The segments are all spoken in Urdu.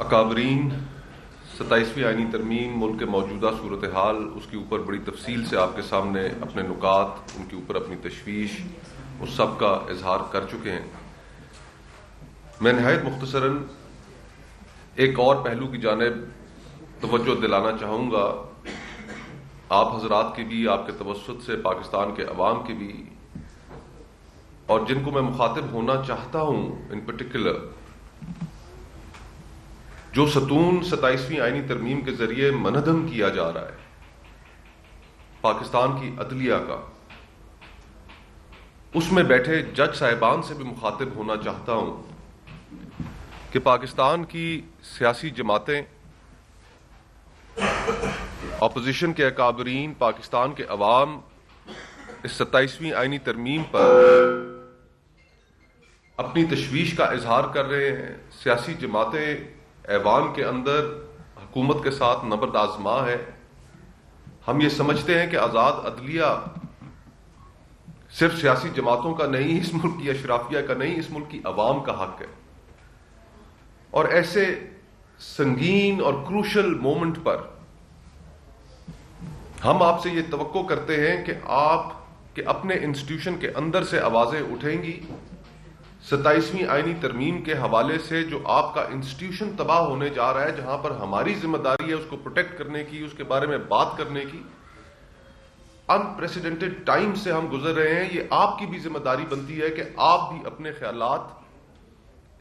اکابرین 27ویں آئینی ترمیم، ملک کے موجودہ صورتحال، اس کے اوپر بڑی تفصیل سے آپ کے سامنے اپنے نکات، ان کے اوپر اپنی تشویش، اس سب کا اظہار کر چکے ہیں۔ میں نہایت مختصراً ایک اور پہلو کی جانب توجہ دلانا چاہوں گا، آپ حضرات کی بھی، آپ کے توسط سے پاکستان کے عوام کی بھی، اور جن کو میں مخاطب ہونا چاہتا ہوں ان پرٹیکولر، جو ستون 27ویں آئینی ترمیم کے ذریعے منہدم کیا جا رہا ہے پاکستان کی عدلیہ کا، اس میں بیٹھے جج صاحبان سے بھی مخاطب ہونا چاہتا ہوں کہ پاکستان کی سیاسی جماعتیں، اپوزیشن کے اکابرین، پاکستان کے عوام اس 27ویں آئینی ترمیم پر اپنی تشویش کا اظہار کر رہے ہیں۔ سیاسی جماعتیں ایوان کے اندر حکومت کے ساتھ نبرد آزما ہے۔ ہم یہ سمجھتے ہیں کہ آزاد عدلیہ صرف سیاسی جماعتوں کا نہیں، اس ملک کی اشرافیہ کا نہیں، اس ملک کی عوام کا حق ہے۔ اور ایسے سنگین اور کروشل مومنٹ پر ہم آپ سے یہ توقع کرتے ہیں کہ آپ کے اپنے انسٹیٹیوشن کے اندر سے آوازیں اٹھیں گی 27ویں آئینی ترمیم کے حوالے سے، جو آپ کا انسٹیٹیوشن تباہ ہونے جا رہا ہے، جہاں پر ہماری ذمہ داری ہے اس کو پروٹیکٹ کرنے کی، اس کے بارے میں بات کرنے کی۔ انپریسیڈنٹڈ ٹائم سے ہم گزر رہے ہیں، یہ آپ کی بھی ذمہ داری بنتی ہے کہ آپ بھی اپنے خیالات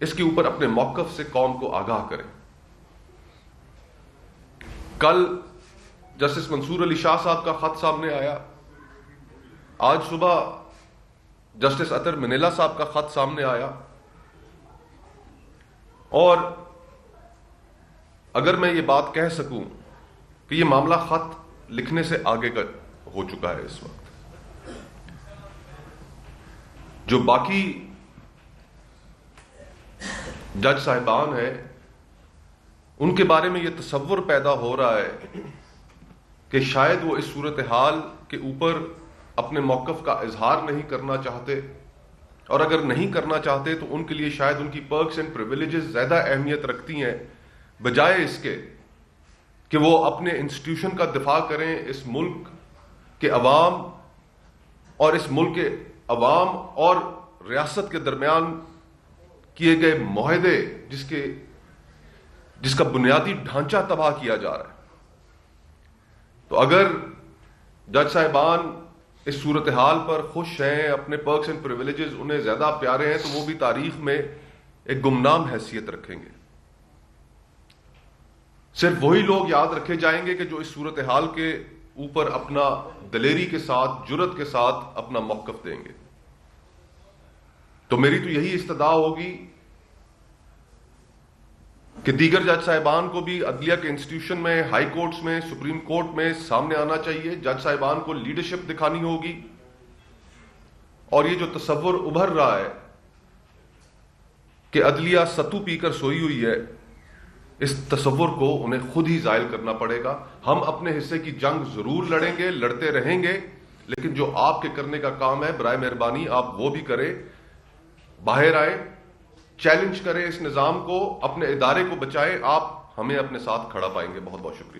اس کے اوپر اپنے موقف سے قوم کو آگاہ کریں۔ کل جسٹس منصور علی شاہ صاحب کا خط سامنے آیا، آج صبح جسٹس اطہر منیلا صاحب کا خط سامنے آیا، اور اگر میں یہ بات کہہ سکوں کہ یہ معاملہ خط لکھنے سے آگے کا ہو چکا ہے اس وقت۔ جو باقی جج صاحبان ہیں ان کے بارے میں یہ تصور پیدا ہو رہا ہے کہ شاید وہ اس صورتحال کے اوپر اپنے موقف کا اظہار نہیں کرنا چاہتے، اور اگر نہیں کرنا چاہتے تو ان کے لیے شاید ان کی پرکس اینڈ پریویلیجز زیادہ اہمیت رکھتی ہیں، بجائے اس کے کہ وہ اپنے انسٹیٹیوشن کا دفاع کریں، اس ملک کے عوام اور اس ملک کے عوام اور ریاست کے درمیان کیے گئے معاہدے، جس کا بنیادی ڈھانچہ تباہ کیا جا رہا ہے۔ تو اگر جج صاحبان اس صورتحال پر خوش ہیں، اپنے پرکس اینڈ پریویلیجز انہیں زیادہ پیارے ہیں، تو وہ بھی تاریخ میں ایک گمنام حیثیت رکھیں گے۔ صرف وہی لوگ یاد رکھے جائیں گے کہ جو اس صورتحال کے اوپر اپنا دلیری کے ساتھ، جرأت کے ساتھ اپنا موقف دیں گے۔ تو میری تو یہی استدعا ہوگی کہ دیگر جج صاحبان کو بھی عدلیہ کے انسٹیٹیوشن میں، ہائی کورٹس میں، سپریم کورٹ میں سامنے آنا چاہیے۔ جج صاحبان کو لیڈرشپ دکھانی ہوگی، اور یہ جو تصور ابھر رہا ہے کہ عدلیہ ستو پی کر سوئی ہوئی ہے، اس تصور کو انہیں خود ہی زائل کرنا پڑے گا۔ ہم اپنے حصے کی جنگ ضرور لڑیں گے، لڑتے رہیں گے، لیکن جو آپ کے کرنے کا کام ہے، برائے مہربانی آپ وہ بھی کریں۔ باہر آئیں، چیلنج کریں اس نظام کو، اپنے ادارے کو بچائیں، آپ ہمیں اپنے ساتھ کھڑا پائیں گے۔ بہت بہت شکریہ۔